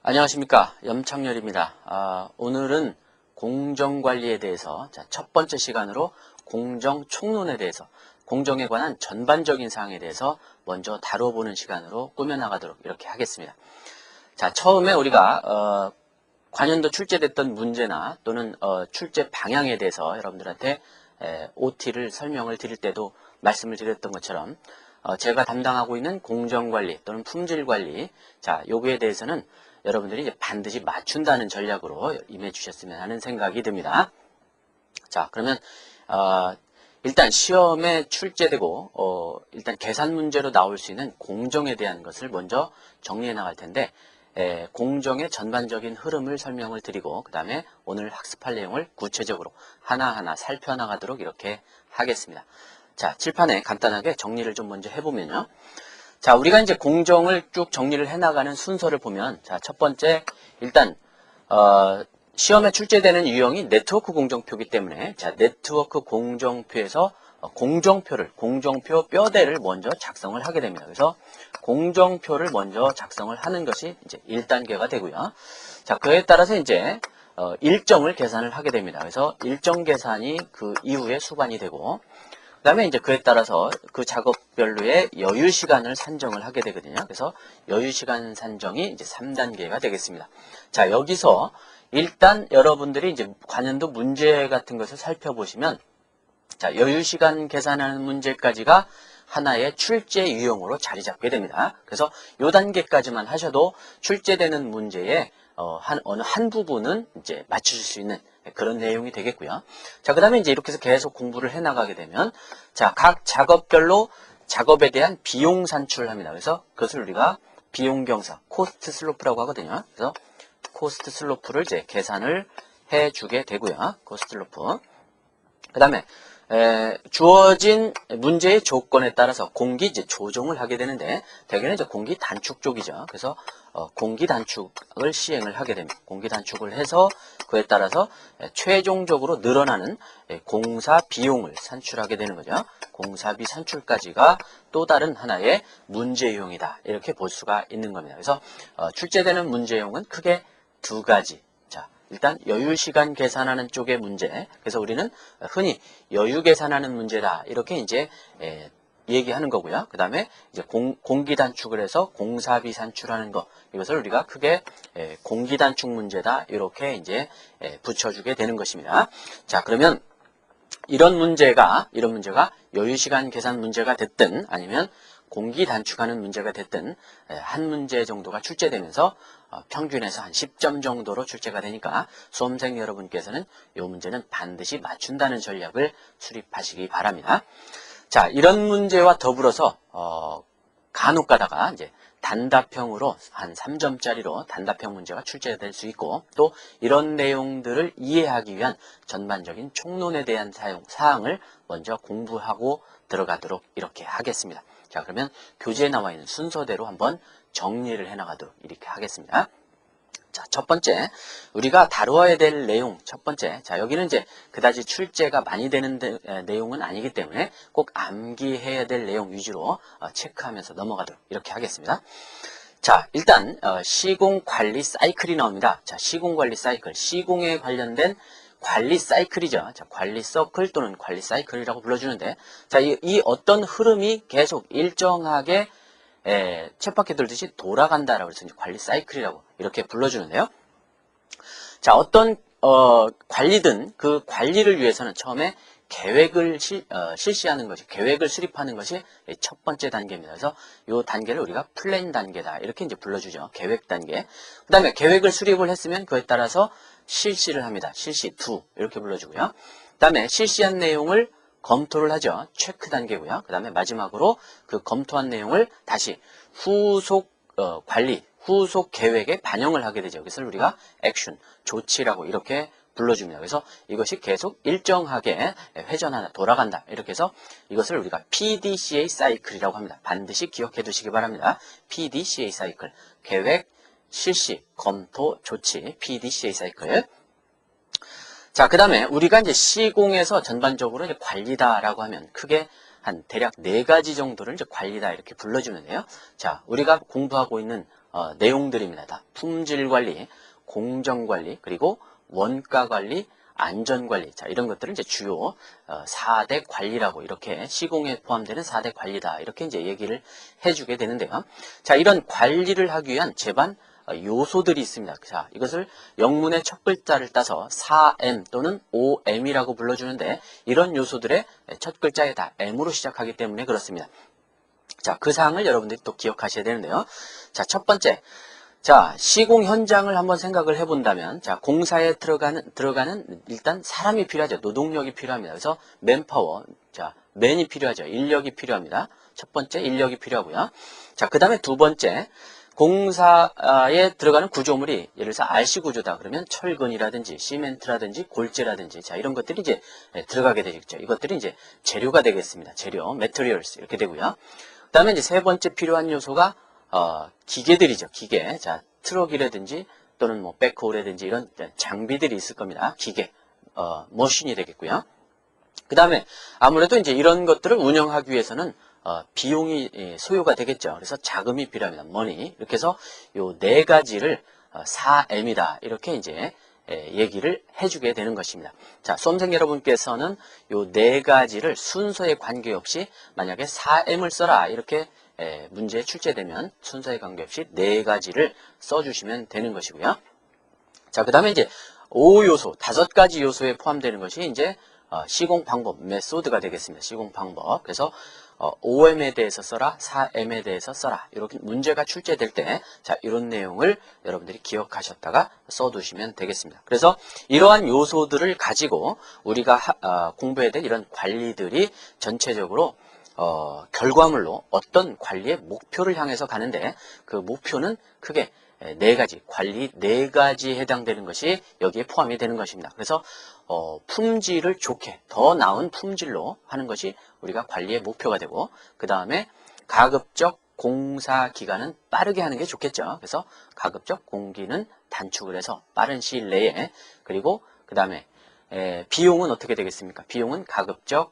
안녕하십니까, 염창렬입니다. 오늘은 공정관리에 대해서 첫 번째 시간으로 공정총론에 대해서, 공정에 관한 전반적인 사항에 대해서 먼저 다뤄보는 시간으로 꾸며나가도록 이렇게 하겠습니다. 자, 처음에 우리가 관연도 출제됐던 문제나 또는 출제 방향에 대해서 여러분들한테 OT를 설명을 드릴 때도 말씀을 드렸던 것처럼 제가 담당하고 있는 공정관리 또는 품질관리, 자, 요거에 대해서는 여러분들이 이제 반드시 맞춘다는 전략으로 임해 주셨으면 하는 생각이 듭니다. 자, 그러면 일단 시험에 출제되고 일단 계산 문제로 나올 수 있는 공정에 대한 것을 먼저 정리해 나갈 텐데, 공정의 전반적인 흐름을 설명을 드리고 그 다음에 오늘 학습할 내용을 구체적으로 하나하나 살펴나가도록 이렇게 하겠습니다. 자, 칠판에 간단하게 정리를 좀 먼저 해보면요. 자, 우리가 이제 공정을 쭉 정리를 해나가는 순서를 보면, 자, 첫 번째, 일단, 시험에 출제되는 유형이 네트워크 공정표이기 때문에, 자, 네트워크 공정표에서 공정표 뼈대를 먼저 작성을 하게 됩니다. 그래서 공정표를 먼저 작성을 하는 것이 이제 1단계가 되고요. 자, 그에 따라서 이제, 일정을 계산을 하게 됩니다. 그래서 일정 계산이 그 이후에 수반이 되고, 그 다음에 이제 그에 따라서 그 작업별로의 여유 시간을 산정을 하게 되거든요. 그래서 여유 시간 산정이 이제 3단계가 되겠습니다. 자, 여기서 일단 여러분들이 이제 관연도 문제 같은 것을 살펴보시면, 자, 여유 시간 계산하는 문제까지가 하나의 출제 유형으로 자리 잡게 됩니다. 그래서 요 단계까지만 하셔도 출제되는 문제의 어느 한 부분은 이제 맞추실 수 있는 그런 내용이 되겠고요. 자, 그 다음에 이제 이렇게 해서 계속 공부를 해 나가게 되면, 자, 각 작업별로 작업에 대한 비용 산출을 합니다. 그래서 그것을 우리가 비용 경사, 코스트 슬로프라고 하거든요. 그래서 코스트 슬로프를 이제 계산을 해 주게 되고요. 코스트 슬로프. 그 다음에 주어진 문제의 조건에 따라서 공기 이제 조정을 하게 되는데, 대개는 이제 공기 단축 쪽이죠. 그래서 공기 단축을 시행을 하게 됩니다. 공기 단축을 해서 그에 따라서 최종적으로 늘어나는 공사 비용을 산출하게 되는 거죠. 공사비 산출까지가 또 다른 하나의 문제용이다, 이렇게 볼 수가 있는 겁니다. 그래서 출제되는 문제용은 크게 두 가지. 일단 여유 시간 계산하는 쪽의 문제. 그래서 우리는 흔히 여유 계산하는 문제다, 이렇게 이제 얘기하는 거고요. 그 다음에 이제 공기 단축을 해서 공사비 산출하는 거, 이것을 우리가 크게 공기 단축 문제다, 이렇게 이제 붙여주게 되는 것입니다. 자, 그러면 이런 문제가 여유 시간 계산 문제가 됐든 아니면 공기 단축하는 문제가 됐든 한 문제 정도가 출제되면서 평균에서 한 10점 정도로 출제가 되니까 수험생 여러분께서는 이 문제는 반드시 맞춘다는 전략을 수립하시기 바랍니다. 자, 이런 문제와 더불어서 간혹 가다가 이제 단답형으로 한 3점짜리로 단답형 문제가 출제될 수 있고, 또 이런 내용들을 이해하기 위한 전반적인 총론에 대한 사항을 먼저 공부하고 들어가도록 이렇게 하겠습니다. 자, 그러면 교재에 나와 있는 순서대로 한번 정리를 해나가도록 이렇게 하겠습니다. 자, 첫 번째, 우리가 다루어야 될 내용, 첫 번째. 자, 여기는 이제 그다지 출제가 많이 되는 내용은 아니기 때문에 꼭 암기해야 될 내용 위주로 체크하면서 넘어가도록 이렇게 하겠습니다. 자, 일단 시공 관리 사이클이 나옵니다. 자, 시공 관리 사이클, 시공에 관련된 관리 사이클이죠. 자, 관리 서클 또는 관리 사이클이라고 불러주는데, 자, 이 어떤 흐름이 계속 일정하게 쳇바퀴 돌듯이 돌아간다라고 해서 이제 관리 사이클이라고 이렇게 불러주는데요. 자, 어떤 관리든 그 관리를 위해서는 처음에 계획을 실시하는 것이, 계획을 수립하는 것이 첫 번째 단계입니다. 그래서 이 단계를 우리가 플랜 단계다, 이렇게 이제 불러주죠. 계획 단계. 그 다음에 계획을 수립을 했으면 그에 따라서 실시를 합니다. 실시 2, 이렇게 불러주고요. 그 다음에 실시한 내용을 검토를 하죠. 체크 단계고요. 그 다음에 마지막으로 그 검토한 내용을 다시 후속 관리, 후속 계획에 반영을 하게 되죠. 그래서 우리가 액션, 조치라고 이렇게 불러줍니다. 그래서 이것이 계속 일정하게 회전하나 돌아간다, 이렇게 해서 이것을 우리가 PDCA 사이클이라고 합니다. 반드시 기억해 두시기 바랍니다. PDCA 사이클, 계획, 실시, 검토, 조치, PDCA 사이클. 자, 그 다음에 우리가 이제 시공에서 전반적으로 이제 관리다라고 하면 크게 한 대략 4가지 정도를 이제 관리다, 이렇게 불러주는데요. 자, 우리가 공부하고 있는 내용들입니다. 다 품질 관리, 공정 관리, 그리고 원가 관리, 안전 관리. 자, 이런 것들은 이제 주요 4대 관리라고, 이렇게 시공에 포함되는 4대 관리다, 이렇게 이제 얘기를 해주게 되는데요. 자, 이런 관리를 하기 위한 제반 요소들이 있습니다. 자, 이것을 영문의 첫 글자를 따서 4M 또는 5M이라고 불러주는데, 이런 요소들의 첫 글자에 다 M으로 시작하기 때문에 그렇습니다. 자, 그 사항을 여러분들이 또 기억하셔야 되는데요. 자, 첫 번째. 자, 시공 현장을 한번 생각을 해본다면, 자, 공사에 들어가는 일단 사람이 필요하죠. 노동력이 필요합니다. 그래서 맨파워, 자, 맨이 필요하죠. 인력이 필요합니다. 첫 번째, 인력이 필요하고요. 자, 그 다음에 두 번째, 공사에 들어가는 구조물이 예를 들어서 RC 구조다 그러면 철근이라든지 시멘트라든지 골재라든지, 자, 이런 것들이 이제 들어가게 되겠죠. 이것들이 이제 재료가 되겠습니다. 재료, materials 이렇게 되고요. 그 다음에 이제 세 번째 필요한 요소가 기계들이죠. 기계. 자, 트럭이라든지 또는 뭐 백호라든지 이런 장비들이 있을 겁니다. 기계, 머신이 되겠고요. 그 다음에 아무래도 이제 이런 것들을 운영하기 위해서는 비용이 소요가 되겠죠. 그래서 자금이 필요합니다. money. 이렇게 해서 요 네 가지를 4M이다. 이렇게 이제 얘기를 해주게 되는 것입니다. 자, 수험생 여러분께서는 요 네 가지를 순서에 관계없이 만약에 4M을 써라, 이렇게 문제에 출제되면 순서에 관계없이 네 가지를 써주시면 되는 것이고요. 자, 그 다음에 이제 5요소, 5가지 요소에 포함되는 것이 이제 시공 방법, 메소드가 되겠습니다. 시공 방법. 그래서 5M에 대해서 써라, 4M에 대해서 써라. 이렇게 문제가 출제될 때, 자, 이런 내용을 여러분들이 기억하셨다가 써두시면 되겠습니다. 그래서 이러한 요소들을 가지고 우리가 공부해야 될 이런 관리들이 전체적으로 결과물로 어떤 관리의 목표를 향해서 가는데, 그 목표는 크게 네 가지, 관리 네 가지에 해당되는 것이 여기에 포함이 되는 것입니다. 그래서 품질을 좋게, 더 나은 품질로 하는 것이 우리가 관리의 목표가 되고, 그 다음에 가급적 공사 기간은 빠르게 하는 게 좋겠죠. 그래서 가급적 공기는 단축을 해서 빠른 시일 내에, 그리고 그 다음에 비용은 어떻게 되겠습니까? 비용은 가급적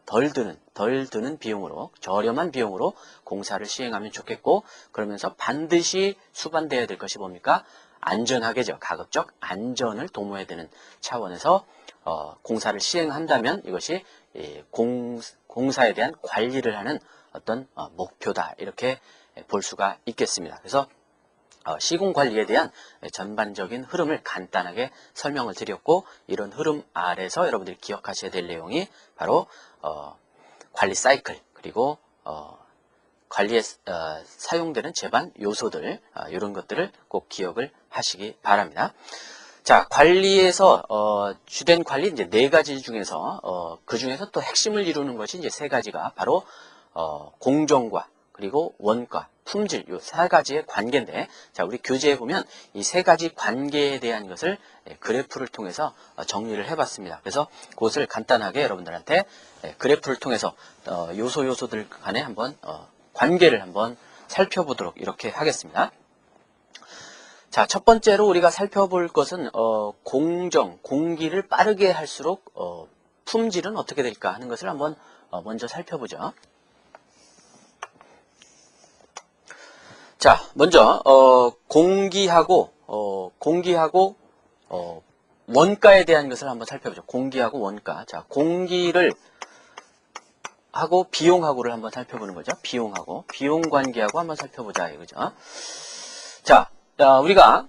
덜 드는 비용으로, 저렴한 비용으로 공사를 시행하면 좋겠고, 그러면서 반드시 수반되어야 될 것이 뭡니까? 안전하게죠. 가급적 안전을 도모해야 되는 차원에서 공사를 시행한다면 이것이 공사에 대한 관리를 하는 어떤 목표다, 이렇게 볼 수가 있겠습니다. 그래서 시공 관리에 대한 전반적인 흐름을 간단하게 설명을 드렸고, 이런 흐름 아래서 여러분들이 기억하셔야 될 내용이 바로 관리 사이클, 그리고 관리에 사용되는 제반 요소들, 이런 것들을 꼭 기억을 하시기 바랍니다. 자, 관리에서 주된 관리 이제 네 가지 중에서 그 중에서 또 핵심을 이루는 것이 이제 세 가지가 바로 공정과, 그리고 원가, 품질, 요 세 가지의 관계인데, 자, 우리 교재에 보면 이 세 가지 관계에 대한 것을 그래프를 통해서 정리를 해봤습니다. 그래서 그것을 간단하게 여러분들한테 그래프를 통해서 요소들 간에 한번 관계를 한번 살펴보도록 이렇게 하겠습니다. 자, 첫 번째로 우리가 살펴볼 것은 공기를 빠르게 할수록 품질은 어떻게 될까 하는 것을 한번 먼저 살펴보죠. 자, 먼저 공기하고 원가에 대한 것을 한번 살펴보죠. 공기하고 원가. 자, 공기를 하고 비용하고를 한번 살펴보는 거죠. 비용 관계하고 한번 살펴보자 이거죠. 자, 우리가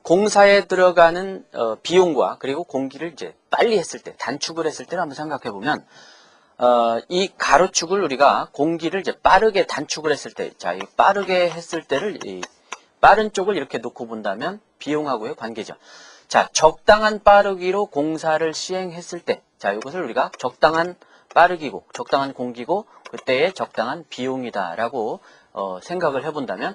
공사에 들어가는 비용과, 그리고 공기를 이제 빨리 했을 때, 단축을 했을 때를 한번 생각해 보면, 이 가로축을 우리가 공기를 이제 빠르게 단축을 했을 때, 자, 이 빠르게 했을 때를 이 빠른 쪽을 이렇게 놓고 본다면 비용하고의 관계죠. 자, 적당한 빠르기로 공사를 시행했을 때, 자, 이것을 우리가 적당한 빠르기고, 적당한 공기고, 그때의 적당한 비용이다라고 생각을 해본다면,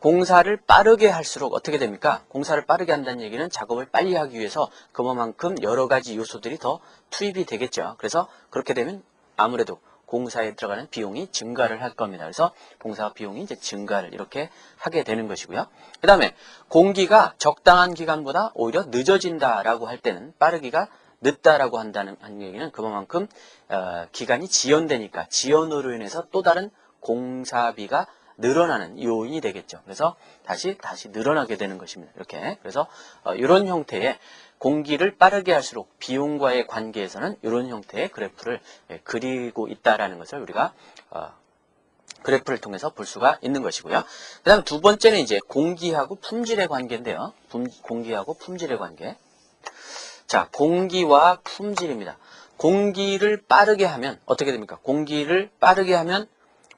공사를 빠르게 할수록 어떻게 됩니까? 공사를 빠르게 한다는 얘기는 작업을 빨리 하기 위해서 그만큼 여러 가지 요소들이 더 투입이 되겠죠. 그래서 그렇게 되면 아무래도 공사에 들어가는 비용이 증가를 할 겁니다. 그래서 공사 비용이 이제 증가를 이렇게 하게 되는 것이고요. 그 다음에 공기가 적당한 기간보다 오히려 늦어진다라고 할 때는, 빠르기가 늦다라고 한다는 얘기는 그만큼 기간이 지연되니까, 지연으로 인해서 또 다른 공사비가 늘어나는 요인이 되겠죠. 그래서 다시 늘어나게 되는 것입니다. 이렇게. 그래서 이런 형태의 공기를 빠르게 할수록 비용과의 관계에서는 이런 형태의 그래프를 그리고 있다라는 것을 우리가 그래프를 통해서 볼 수가 있는 것이고요. 그 다음 두 번째는 이제 공기하고 품질의 관계인데요. 공기하고 품질의 관계. 자, 공기와 품질입니다. 공기를 빠르게 하면 어떻게 됩니까? 공기를 빠르게 하면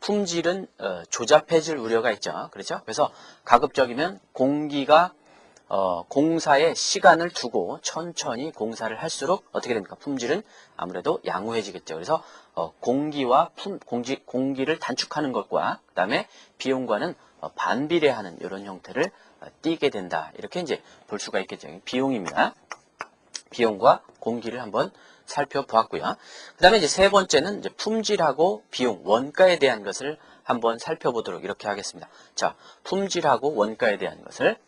품질은 조잡해질 우려가 있죠. 그렇죠? 그래서 가급적이면 공기가 공사에 시간을 두고 천천히 공사를 할수록 어떻게 됩니까? 품질은 아무래도 양호해지겠죠. 그래서 공기와 공기를 단축하는 것과 그 다음에 비용과는 반비례하는 이런 형태를 띠게 된다. 이렇게 이제 볼 수가 있겠죠. 비용입니다. 비용과 공기를 한번 살펴보았고요. 그 다음에 이제 세 번째는 이제 품질하고 비용, 원가에 대한 것을 한번 살펴보도록 이렇게 하겠습니다. 자, 품질하고 원가에 대한 것을.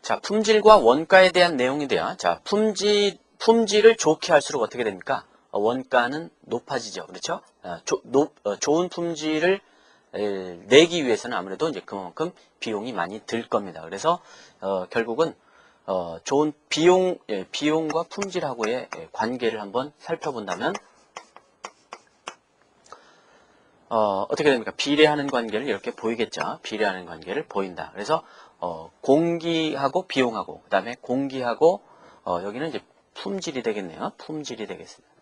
자, 품질과 원가에 대한 내용인데요. 자, 품질을 좋게 할수록 어떻게 됩니까? 원가는 높아지죠. 그렇죠? 좋은 품질을 내기 위해서는 아무래도 이제 그만큼 비용이 많이 들 겁니다. 그래서 결국은 좋은 비용과 품질하고의 관계를 한번 살펴본다면 어떻게 됩니까? 비례하는 관계를 이렇게 보이겠죠. 비례하는 관계를 보인다. 그래서 공기하고 비용하고 그 다음에 공기하고 여기는 이제 품질이 되겠네요. 품질이 되겠습니다.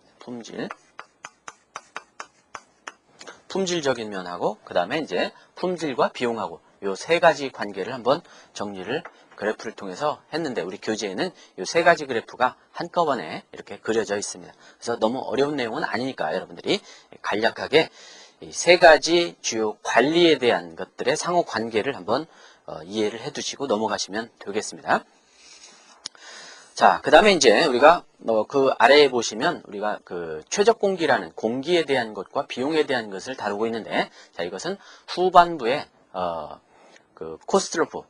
품질적인 면하고 그 다음에 이제 품질과 비용하고 요 세 가지 관계를 한번 정리를 그래프를 통해서 했는데 우리 교재에는 요 세 가지 그래프가 한꺼번에 이렇게 그려져 있습니다. 그래서 너무 어려운 내용은 아니니까 여러분들이 간략하게 이 세 가지 주요 관리에 대한 것들의 상호 관계를 한번 이해를 해 두시고 넘어가시면 되겠습니다. 자, 그 다음에 이제 우리가 그 아래에 보시면 우리가 그 최적 공기라는 공기에 대한 것과 비용에 대한 것을 다루고 있는데, 자, 이것은 후반부에 그 코스트로프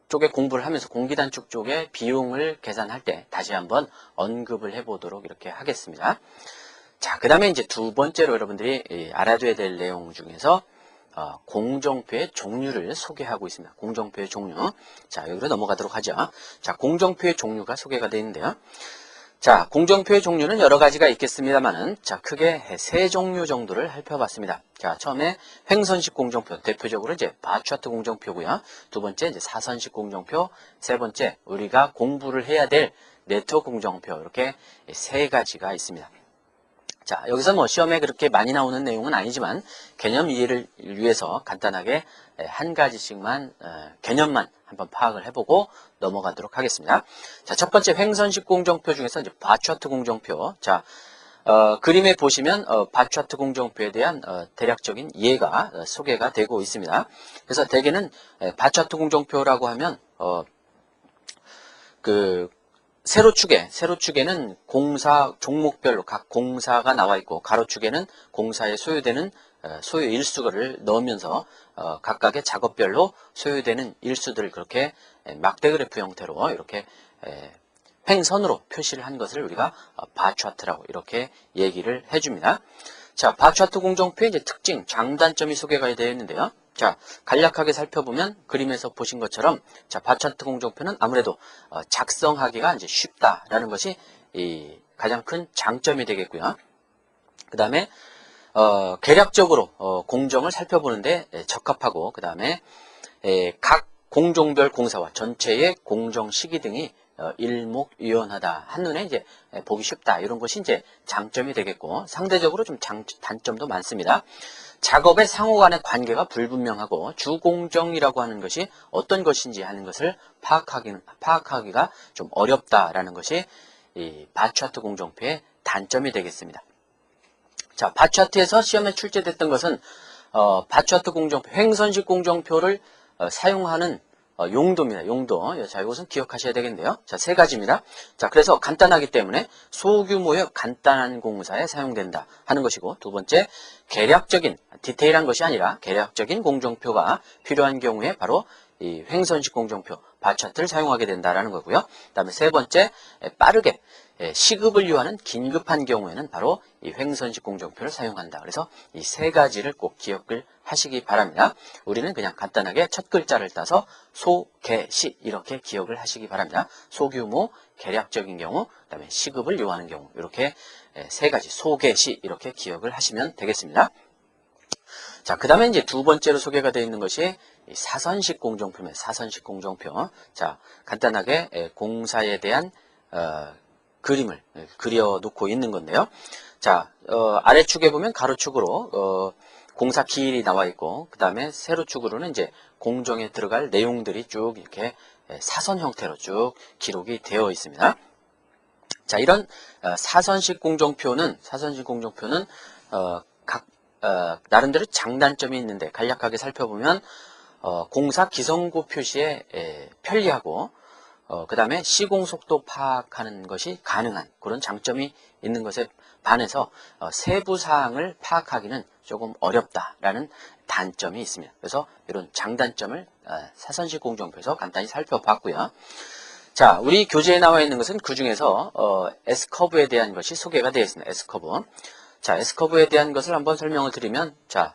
쪽에 공부를 하면서 공기 단축 쪽에 비용을 계산할 때 다시 한번 언급을 해보도록 이렇게 하겠습니다. 자, 그 다음에 이제 두 번째로 여러분들이 알아둬야 될 내용 중에서 공정표의 종류를 소개하고 있습니다. 공정표의 종류. 자, 여기로 넘어가도록 하죠. 자, 공정표의 종류가 소개가 되어 있는데요. 자, 공정표의 종류는 여러 가지가 있겠습니다만은, 자, 크게 세 종류 정도를 살펴봤습니다. 자, 처음에 횡선식 공정표, 대표적으로 이제 바차트 공정표고요. 두 번째 이제 사선식 공정표, 세 번째 우리가 공부를 해야 될 네트워크 공정표, 이렇게 세 가지가 있습니다. 자, 여기서 뭐 시험에 그렇게 많이 나오는 내용은 아니지만 개념 이해를 위해서 간단하게 한 가지씩만 개념만 한번 파악을 해보고 넘어가도록 하겠습니다. 자, 첫 번째 횡선식 공정표 중에서 이제 바차트 공정표. 자, 그림에 보시면 바차트 공정표에 대한 대략적인 이해가 소개가 되고 있습니다. 그래서 대개는 바차트 공정표라고 하면 세로축에는 공사 종목별로 각 공사가 나와 있고 가로축에는 공사에 소요되는 소요 일수를 넣으면서 각각의 작업별로 소요되는 일수들을 그렇게 막대 그래프 형태로 이렇게 횡선으로 표시를 한 것을 우리가 바 차트라고 이렇게 얘기를 해줍니다. 자, 바 차트 공정표의 이제 특징, 장단점이 소개가 되어 있는데요. 자, 간략하게 살펴보면 그림에서 보신 것처럼 자, 바 차트 공정표는 아무래도 작성하기가 이제 쉽다라는 것이 가장 큰 장점이 되겠고요. 그 다음에 계략적으로 공정을 살펴보는데 적합하고 그 다음에 각 공종별 공사와 전체의 공정 시기 등이 일목요연하다. 한눈에 이제 보기 쉽다. 이런 것이 이제 장점이 되겠고 상대적으로 좀 단점도 많습니다. 작업의 상호 간의 관계가 불분명하고 주공정이라고 하는 것이 어떤 것인지 하는 것을 파악하기가 좀 어렵다라는 것이 이 바차트 공정표의 단점이 되겠습니다. 자, 바차트에서 시험에 출제됐던 것은 바차트 공정표, 횡선식 공정표를 사용하는 용도입니다. 용도. 자, 이것은 기억하셔야 되겠는데요. 자, 세 가지입니다. 자, 그래서 간단하기 때문에 소규모의 간단한 공사에 사용된다 하는 것이고, 두 번째, 계략적인, 디테일한 것이 아니라 계략적인 공정표가 필요한 경우에 바로 이 횡선식 공정표, 바차트를 사용하게 된다라는 거고요. 그 다음에 세 번째, 빠르게 시급을 요하는 긴급한 경우에는 바로 이 횡선식 공정표를 사용한다. 그래서 이 세 가지를 꼭 기억을 하시기 바랍니다. 우리는 그냥 간단하게 첫 글자를 따서 소, 개, 시 이렇게 기억을 하시기 바랍니다. 소규모, 계략적인 경우, 그다음에 시급을 요하는 경우 이렇게 세 가지 소, 개, 시 이렇게 기억을 하시면 되겠습니다. 자, 그 다음에 이제 두 번째로 소개가 되어 있는 것이 사선식 공정표입니다. 사선식 공정표. 자, 간단하게 공사에 대한 그림을 그려놓고 있는 건데요. 자, 아래축에 보면 가로축으로 공사 기일이 나와 있고, 그 다음에 세로축으로는 이제 공정에 들어갈 내용들이 쭉 이렇게 사선 형태로 쭉 기록이 되어 있습니다. 자, 이런 사선식 공정표는 나름대로 장단점이 있는데 간략하게 살펴보면 공사 기성구 표시에 편리하고 그 다음에 시공속도 파악하는 것이 가능한 그런 장점이 있는 것에 반해서 세부 사항을 파악하기는 조금 어렵다라는 단점이 있습니다. 그래서 이런 장단점을 사선식 공정표에서 간단히 살펴봤고요. 자, 우리 교재에 나와 있는 것은 그 중에서 S커브에 대한 것이 소개가 되어 있습니다. S커브. 자, S커브에 대한 것을 한번 설명을 드리면, 자,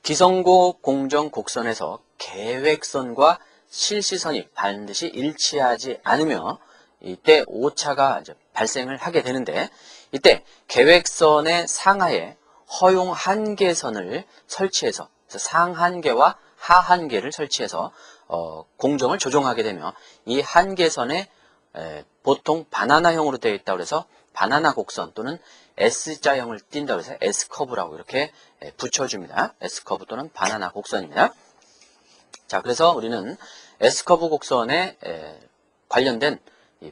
기성고 공정 곡선에서 계획선과 실시선이 반드시 일치하지 않으며 이때 오차가 발생을 하게 되는데, 이때 계획선의 상하에 허용 한계선을 설치해서 상한계와 하한계를 설치해서 공정을 조정하게 되며 이 한계선에 보통 바나나형으로 되어 있다고 해서 바나나 곡선 또는 S자형을 띈다고 해서 S커브라고 이렇게 붙여줍니다. S커브 또는 바나나 곡선입니다. 자, 그래서 우리는 S커브 곡선에 관련된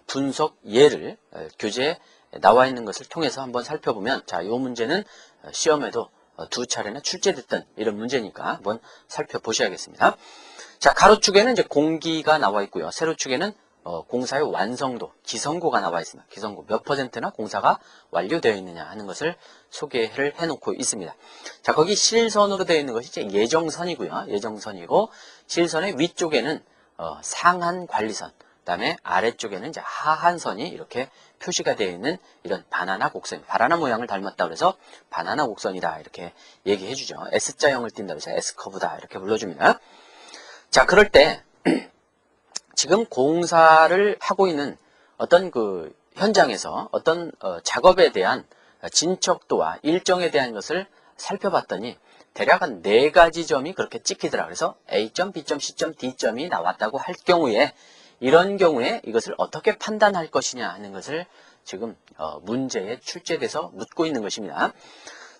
분석 예를 교재에 나와 있는 것을 통해서 한번 살펴보면, 자, 이 문제는 시험에도 두 차례나 출제됐던 이런 문제니까 한번 살펴보셔야겠습니다. 자, 가로축에는 이제 공기가 나와 있고요. 세로축에는 공사의 완성도, 기성고가 나와 있습니다. 기성고 몇 %나 공사가 완료되어 있느냐 하는 것을 소개를 해놓고 있습니다. 자, 거기 실선으로 되어 있는 것이 이제 예정선이고요. 예정선이고, 실선의 위쪽에는 상한 관리선, 그 다음에 아래쪽에는 이제 하한선이 이렇게 표시가 되어 있는 이런 바나나 곡선, 바나나 모양을 닮았다 그래서 바나나 곡선이다 이렇게 얘기해 주죠. S자형을 띈다 그래서 S커브다 이렇게 불러줍니다. 자, 그럴 때 지금 공사를 하고 있는 어떤 그 현장에서 어떤 작업에 대한 진척도와 일정에 대한 것을 살펴봤더니 대략 한 4가지 점이 그렇게 찍히더라. 그래서 A점, B점, C점, D점이 나왔다고 할 경우에 이런 경우에 이것을 어떻게 판단할 것이냐 하는 것을 지금 문제에 출제돼서 묻고 있는 것입니다.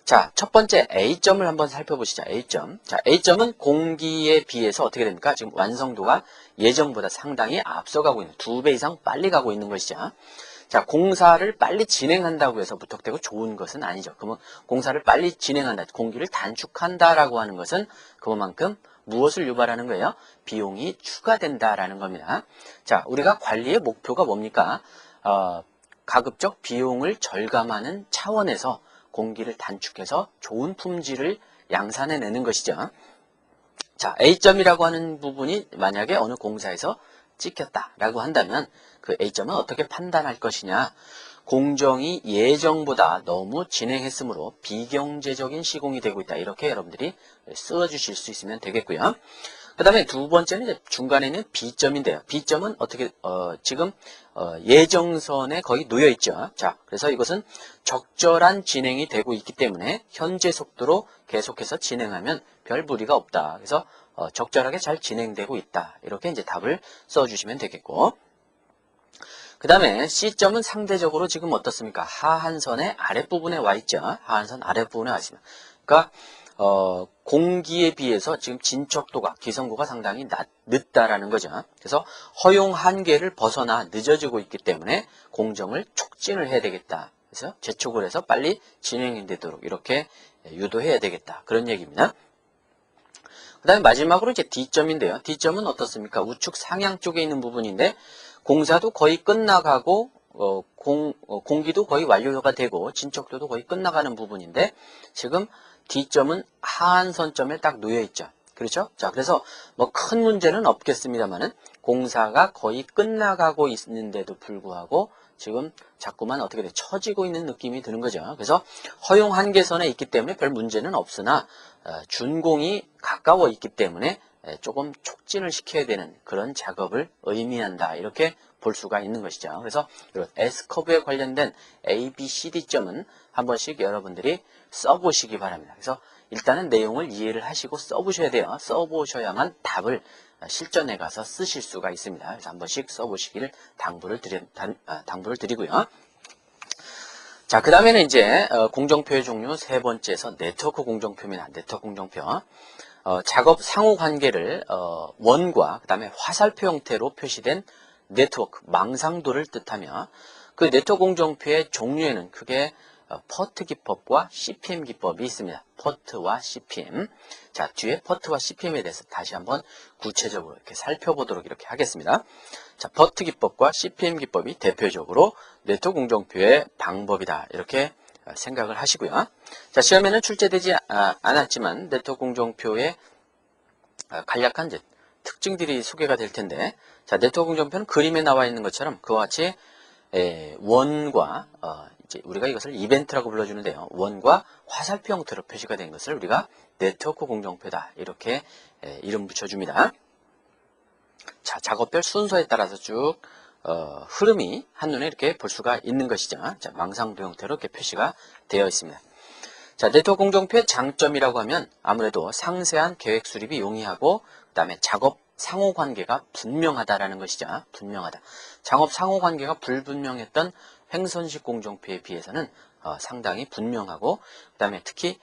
자, 첫 번째 A점을 한번 살펴보시죠. A점. 자, A점은 공기에 비해서 어떻게 됩니까? 지금 완성도가 예정보다 상당히 앞서가고 있는 2배 이상 빨리 가고 있는 것이죠. 자, 공사를 빨리 진행한다고 해서 무턱대고 좋은 것은 아니죠. 그러면 공사를 빨리 진행한다, 공기를 단축한다라고 하는 것은 그만큼 무엇을 유발하는 거예요? 비용이 추가된다라는 겁니다. 자, 우리가 관리의 목표가 뭡니까? 가급적 비용을 절감하는 차원에서 공기를 단축해서 좋은 품질을 양산해내는 것이죠. 자, A점이라고 하는 부분이 만약에 어느 공사에서 찍혔다라고 한다면 그 A점은 어떻게 판단할 것이냐? 공정이 예정보다 너무 진행했으므로 비경제적인 시공이 되고 있다. 이렇게 여러분들이 써주실 수 있으면 되겠고요. 그 다음에 두 번째는 이제 중간에 있는 B점인데요. B점은 어떻게, 지금, 예정선에 거의 놓여 있죠. 자, 그래서 이것은 적절한 진행이 되고 있기 때문에 현재 속도로 계속해서 진행하면 별 무리가 없다. 그래서, 적절하게 잘 진행되고 있다. 이렇게 이제 답을 써주시면 되겠고. 그 다음에 C점은 상대적으로 지금 어떻습니까? 하한선의 아랫부분에 와 있죠. 하한선 아랫부분에 와 있습니다. 그러니까, 공기에 비해서 지금 진척도가, 기성고가 상당히 늦다라는 거죠. 그래서 허용 한계를 벗어나 늦어지고 있기 때문에 공정을 촉진을 해야 되겠다. 그래서 재촉을 해서 빨리 진행이 되도록 이렇게 유도해야 되겠다. 그런 얘기입니다. 그 다음에 마지막으로 이제 D점인데요. D점은 어떻습니까? 우측 상향 쪽에 있는 부분인데 공사도 거의 끝나가고 공기도 거의 완료가 되고 진척도도 거의 끝나가는 부분인데 지금 D점은 하한선점에 딱 놓여 있죠. 그렇죠? 자, 그래서 뭐 큰 문제는 없겠습니다만은 공사가 거의 끝나가고 있는데도 불구하고 지금 자꾸만 어떻게 돼 처지고 있는 느낌이 드는 거죠. 그래서 허용 한계선에 있기 때문에 별 문제는 없으나 준공이 가까워 있기 때문에 조금 촉진을 시켜야 되는 그런 작업을 의미한다. 이렇게 볼 수가 있는 것이죠. 그래서 이런 S커브에 관련된 A, B, C, D점은 한 번씩 여러분들이 써보시기 바랍니다. 그래서 일단은 내용을 이해를 하시고 써보셔야 돼요. 써보셔야만 답을 실전에 가서 쓰실 수가 있습니다. 그래서 한 번씩 써보시기를 당부를 드리고요. 자, 그 다음에는 이제 공정표의 종류 세 번째에서 네트워크 공정표입니다. 네트워크 공정표. 작업 상호 관계를 원과 그 다음에 화살표 형태로 표시된 네트워크, 망상도를 뜻하며 그 네트워크 공정표의 종류에는 크게 퍼트 기법과 CPM 기법이 있습니다. 퍼트와 CPM. 자, 뒤에 퍼트와 CPM에 대해서 다시 한번 구체적으로 이렇게 살펴보도록 이렇게 하겠습니다. 자, 퍼트 기법과 CPM 기법이 대표적으로 네트워크 공정표의 방법이다. 이렇게 생각을 하시고요. 자, 시험에는 출제되지 않았지만 네트워크 공정표의 간략한 특징들이 소개가 될 텐데, 자, 네트워크 공정표는 그림에 나와 있는 것처럼 그와 같이 원과 이제 우리가 이것을 이벤트라고 불러주는데요. 원과 화살표 형태로 표시가 된 것을 우리가 네트워크 공정표다. 이렇게 이름 붙여줍니다. 자, 작업별 순서에 따라서 쭉 흐름이 한눈에 이렇게 볼 수가 있는 것이죠. 자, 망상도 형태로 이렇게 표시가 되어 있습니다. 자, 네트워크 공정표의 장점이라고 하면 아무래도 상세한 계획 수립이 용이하고 그 다음에 작업 상호관계가 분명하다라는 것이죠. 분명하다. 작업 상호관계가 불분명했던 횡선식 공정표에 비해서는 상당히 분명하고 그 다음에 특히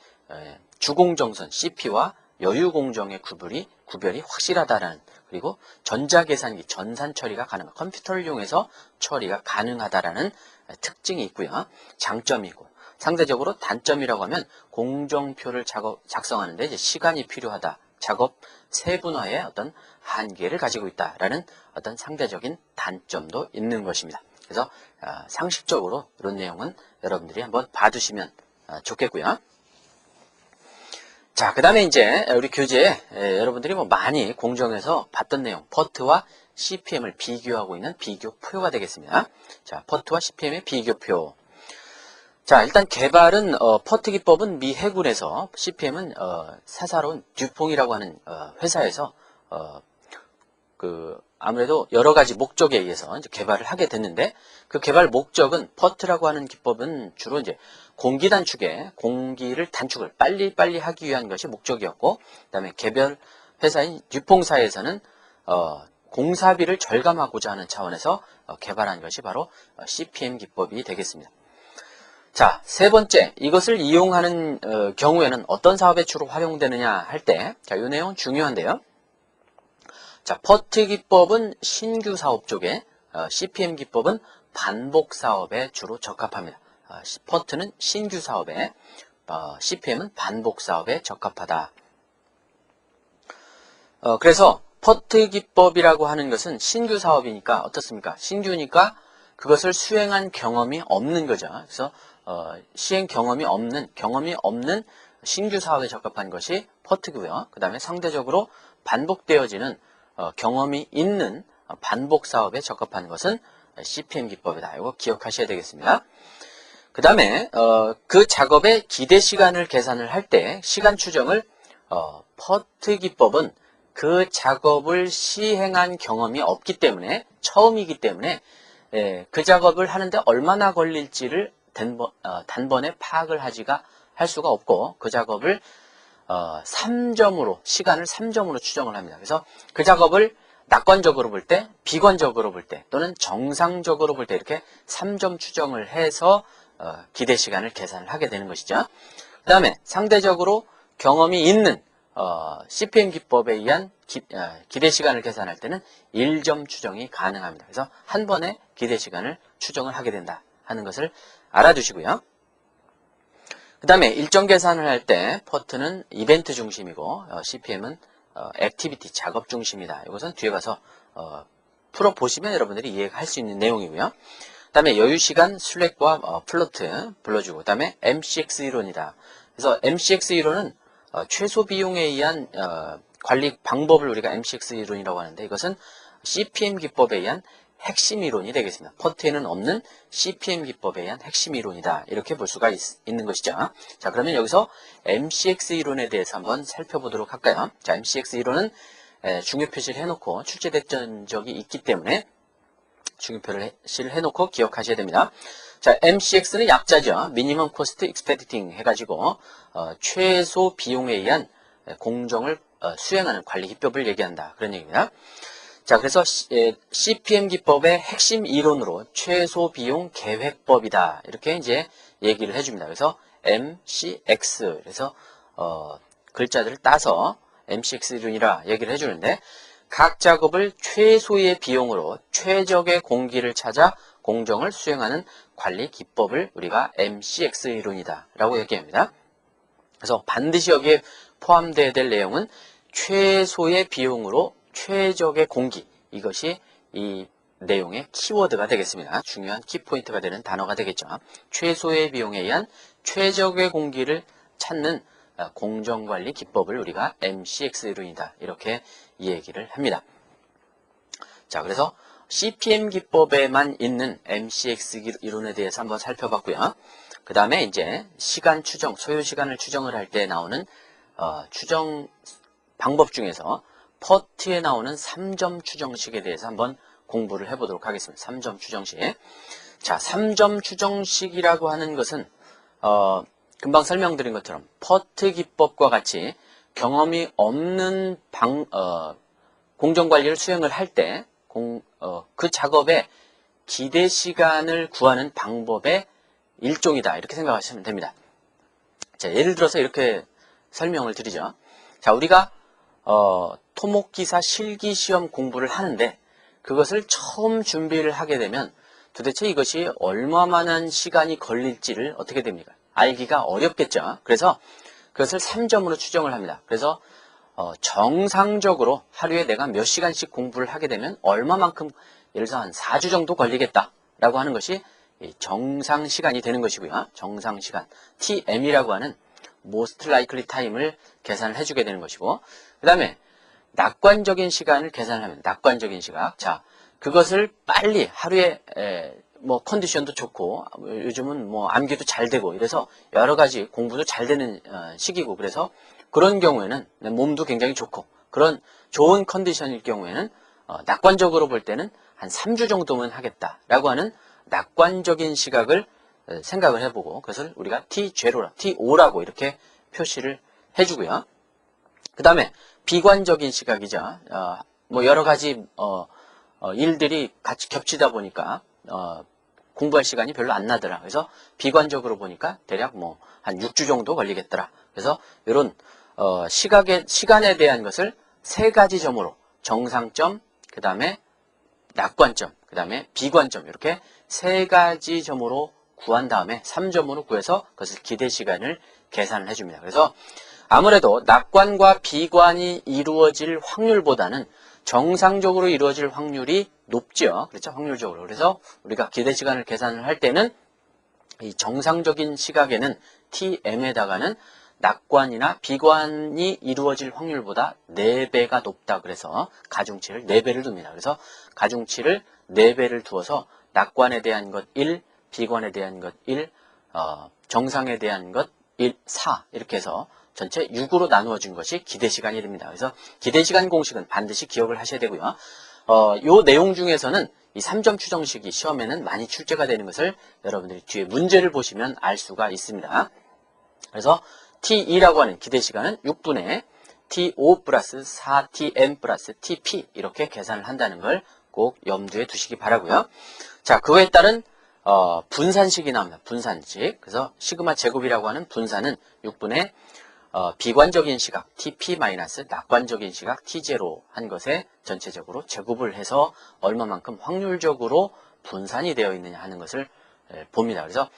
주공정선 CP와 여유공정의 구별이 확실하다라는, 그리고 전자계산기 전산 처리가 가능한 컴퓨터를 이용해서 처리가 가능하다라는 특징이 있고요. 장점이고, 상대적으로 단점이라고 하면 공정표를 작성하는데 이제 시간이 필요하다. 작업 세분화의 어떤 한계를 가지고 있다라는 어떤 상대적인 단점도 있는 것입니다. 그래서 상식적으로 이런 내용은 여러분들이 한번 봐두시면 좋겠고요. 자, 그 다음에 이제 우리 교재에 여러분들이 뭐 많이 공정에서 봤던 내용, 퍼트와 CPM을 비교하고 있는 비교표가 되겠습니다. 자, 퍼트와 CPM의 비교표. 자, 일단 개발은 퍼트 기법은 미 해군에서, CPM은 사사로운 듀퐁이라고 하는 회사에서 아무래도 여러 가지 목적에 의해서 이제 개발을 하게 됐는데, 그 개발 목적은 퍼트라고 하는 기법은 주로 이제 공기 단축에 공기를 단축을 빨리빨리 하기 위한 것이 목적이었고, 그다음에 개별 회사인 듀퐁사에서는 공사비를 절감하고자 하는 차원에서 개발한 것이 바로 CPM 기법이 되겠습니다. 자, 세 번째, 이것을 이용하는 경우에는 어떤 사업에 주로 활용되느냐 할 때, 자, 이 내용은 중요한데요. 자, 퍼트 기법은 신규 사업 쪽에, CPM 기법은 반복 사업에 주로 적합합니다. 퍼트는 신규 사업에, CPM은 반복 사업에 적합하다. 그래서 퍼트 기법이라고 하는 것은 신규 사업이니까 어떻습니까? 신규니까 그것을 수행한 경험이 없는 거죠. 그래서 시행 경험이 없는 신규 사업에 적합한 것이 퍼트고요. 그 다음에 상대적으로 반복되어지는 경험이 있는 반복 사업에 적합한 것은 CPM 기법이다. 이거 기억하셔야 되겠습니다. 그 다음에 그 작업의 기대 시간을 계산을 할 때 시간 추정을 퍼트 기법은 그 작업을 시행한 경험이 없기 때문에, 처음이기 때문에 그 작업을 하는데 얼마나 걸릴지를 단번에 파악을 할 수가 없고, 그 작업을 시간을 3점으로 추정을 합니다. 그래서 그 작업을 낙관적으로 볼 때, 비관적으로 볼 때, 또는 정상적으로 볼 때 이렇게 3점 추정을 해서 기대 시간을 계산을 하게 되는 것이죠. 그 다음에 상대적으로 경험이 있는 CPM 기법에 의한 기대 시간을 계산할 때는 1점 추정이 가능합니다. 그래서 한 번에 기대 시간을 추정을 하게 된다 하는 것을 알아두시고요. 그 다음에 일정 계산을 할 때 퍼트는 이벤트 중심이고 CPM은 액티비티, 작업 중심이다. 이것은 뒤에 가서 풀어보시면 여러분들이 이해할 수 있는 내용이고요. 그 다음에 여유시간, 슬랙과 플로트 불러주고, 그 다음에 MCX 이론이다. 그래서 MCX 이론은 최소 비용에 의한 관리 방법을 우리가 MCX 이론이라고 하는데, 이것은 CPM 기법에 의한 핵심 이론이 되겠습니다. 퍼트에는 없는 CPM 기법에 의한 핵심 이론이다. 이렇게 볼 수가 있는 것이죠. 자, 그러면 여기서 MCX 이론에 대해서 한번 살펴보도록 할까요? 자, MCX 이론은 중요 표시를 해놓고 출제됐던 적이 있기 때문에 중요 표시를 해놓고 기억하셔야 됩니다. 자, MCX는 약자죠. 미니멈 코스트 익스펙팅 해가지고 최소 비용에 의한 공정을 수행하는 관리 기법을 얘기한다. 그런 얘기입니다. 자, 그래서 CPM 기법의 핵심 이론으로 최소 비용 계획법이다. 이렇게 이제 얘기를 해줍니다. 그래서 MCX. 그래서 글자들을 따서 MCX 이론이라 얘기를 해주는데 각 작업을 최소의 비용으로 최적의 공기를 찾아 공정을 수행하는 관리 기법을 우리가 MCX 이론이다. 라고 얘기합니다. 그래서 반드시 여기에 포함되어야 될 내용은 최소의 비용으로 최적의 공기, 이것이 이 내용의 키워드가 되겠습니다. 중요한 키포인트가 되는 단어가 되겠죠. 최소의 비용에 의한 최적의 공기를 찾는 공정관리 기법을 우리가 MCX 이론이다. 이렇게 얘기를 합니다. 자, 그래서 CPM 기법에만 있는 MCX 이론에 대해서 한번 살펴봤고요. 그 다음에 이제 시간 추정, 소요 시간을 추정을 할 때 나오는 추정 방법 중에서 퍼트에 나오는 3점 추정식에 대해서 한번 공부를 해보도록 하겠습니다. 3점 추정식. 자, 3점 추정식이라고 하는 것은 금방 설명드린 것처럼 퍼트 기법과 같이 경험이 없는 공정관리를 수행을 할 때 그 작업의 기대 시간을 구하는 방법의 일종이다. 이렇게 생각하시면 됩니다. 자, 예를 들어서 이렇게 설명을 드리죠. 자, 우리가 토목기사 실기시험 공부를 하는데 그것을 처음 준비를 하게 되면 도대체 이것이 얼마만한 시간이 걸릴지를 어떻게 됩니까? 알기가 어렵겠죠. 그래서 그것을 3점으로 추정을 합니다. 그래서 정상적으로 하루에 내가 몇 시간씩 공부를 하게 되면 얼마만큼, 예를 들어서 한 4주 정도 걸리겠다라고 하는 것이 정상 시간이 되는 것이고요. 정상 시간, TM이라고 하는 Most Likely Time을 계산을 해주게 되는 것이고, 그 다음에 낙관적인 시간을 계산을 하면 낙관적인 시각. 자, 그것을 빨리 하루에 뭐 컨디션도 좋고 요즘은 뭐 암기도 잘 되고 이래서 여러 가지 공부도 잘 되는 시기고, 그래서 그런 경우에는 몸도 굉장히 좋고 그런 좋은 컨디션일 경우에는 낙관적으로 볼 때는 한 3주 정도면 하겠다라고 하는 낙관적인 시각을 생각을 해보고 그것을 우리가 T0, T5라고 이렇게 표시를 해주고요. 그 다음에 비관적인 시각이죠. 뭐 여러 가지 일들이 같이 겹치다 보니까 공부할 시간이 별로 안 나더라. 그래서 비관적으로 보니까 대략 뭐 한 6주 정도 걸리겠더라. 그래서 이런 시간에 대한 것을 세 가지 점으로 정상점, 그 다음에 낙관점, 그 다음에 비관점, 이렇게 세 가지 점으로 구한 다음에 3점으로 구해서 그것을 기대 시간을 계산을 해줍니다. 그래서 아무래도 낙관과 비관이 이루어질 확률보다는 정상적으로 이루어질 확률이 높죠. 그렇죠? 확률적으로. 그래서 우리가 기대 시간을 계산을 할 때는 이 정상적인 시각에는 TM에다가는 낙관이나 비관이 이루어질 확률보다 4배가 높다. 그래서 가중치를 4배를 둡니다. 그래서 가중치를 4배를 두어서 낙관에 대한 것 1, 비관에 대한 것 1, 정상에 대한 것 1, 4 이렇게 해서 전체 6으로 나누어 준 것이 기대시간이 됩니다. 그래서 기대시간 공식은 반드시 기억을 하셔야 되고요. 요 내용 중에서는 이 3점 추정식이 시험에는 많이 출제가 되는 것을 여러분들이 뒤에 문제를 보시면 알 수가 있습니다. 그래서 T2라고 하는 기대시간은 6분의 T5 플러스 4TM 플러스 TP 이렇게 계산을 한다는 걸 꼭 염두에 두시기 바라고요. 자, 그거에 따른 분산식이 나옵니다. 분산식. 그래서 시그마 제곱이라고 하는 분산은 6분의 비관적인 시각 TP 마이너스 낙관적인 시각 T0 한 것에 전체적으로 제곱을 해서 얼마만큼 확률적으로 분산이 되어 있느냐 하는 것을 봅니다. 그래서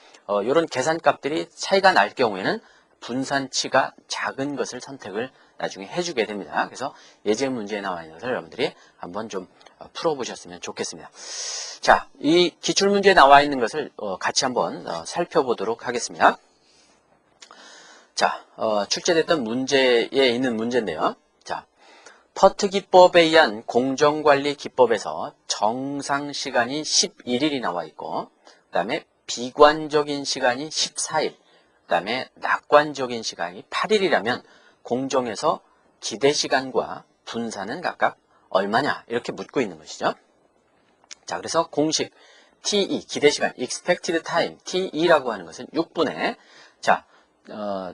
이런 계산값들이 차이가 날 경우에는 분산치가 작은 것을 선택을 나중에 해주게 됩니다. 그래서 예제 문제에 나와 있는 것을 여러분들이 한번 좀 풀어보셨으면 좋겠습니다. 자, 이 기출문제에 나와 있는 것을 같이 한번 살펴보도록 하겠습니다. 자, 출제됐던 문제에 있는 문제인데요. 자, 퍼트 기법에 의한 공정관리 기법에서 정상 시간이 11일이 나와 있고, 그 다음에 비관적인 시간이 14일, 그 다음에 낙관적인 시간이 8일이라면 공정에서 기대 시간과 분산은 각각 얼마냐 이렇게 묻고 있는 것이죠. 자, 그래서 공식 TE, 기대 시간, expected time, TE라고 하는 것은 6분의, 자,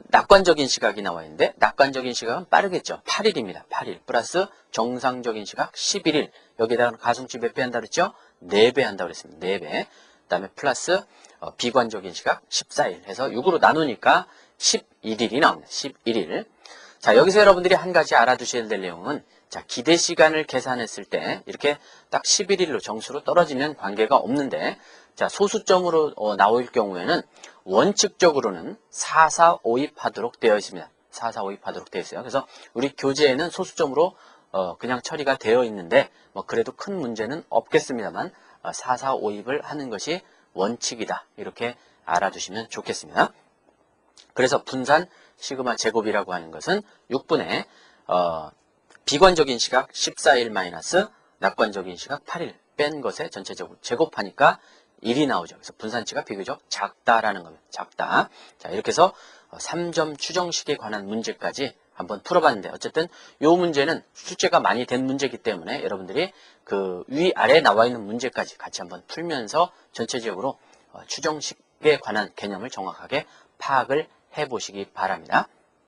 낙관적인 시각이 나와 있는데, 낙관적인 시각은 빠르겠죠. 8일입니다. 8일. 플러스 정상적인 시각 11일. 여기다가 가중치 몇 배 한다 그랬죠? 4배 한다 그랬습니다. 4배. 그 다음에 플러스 비관적인 시각 14일 해서 6으로 나누니까 11일이 나옵니다. 11일. 자, 여기서 여러분들이 한 가지 알아두셔야 될 내용은, 자, 기대 시간을 계산했을 때 이렇게 딱 11일로 정수로 떨어지면 관계가 없는데, 자, 소수점으로 나올 경우에는 원칙적으로는 4452 하도록 되어 있습니다. 4452 하도록 되어 있어요. 그래서 우리 교재에는 소수점으로 그냥 처리가 되어 있는데, 뭐 그래도 큰 문제는 없겠습니다만 4452를 하는 것이 원칙이다. 이렇게 알아두시면 좋겠습니다. 그래서 분산 시그마 제곱이라고 하는 것은 6분의 비관적인 시각 14일 마이너스 낙관적인 시각 8일 뺀 것에 전체적으로 제곱하니까 1이 나오죠. 그래서 분산치가 비교적 작다라는 겁니다. 작다. 자, 이렇게 해서 3점 추정식에 관한 문제까지 한번 풀어봤는데, 어쨌든 이 문제는 출제가 많이 된 문제이기 때문에 여러분들이 그 위아래 나와 있는 문제까지 같이 한번 풀면서 전체적으로 추정식에 관한 개념을 정확하게 파악을 해보시기 바랍니다.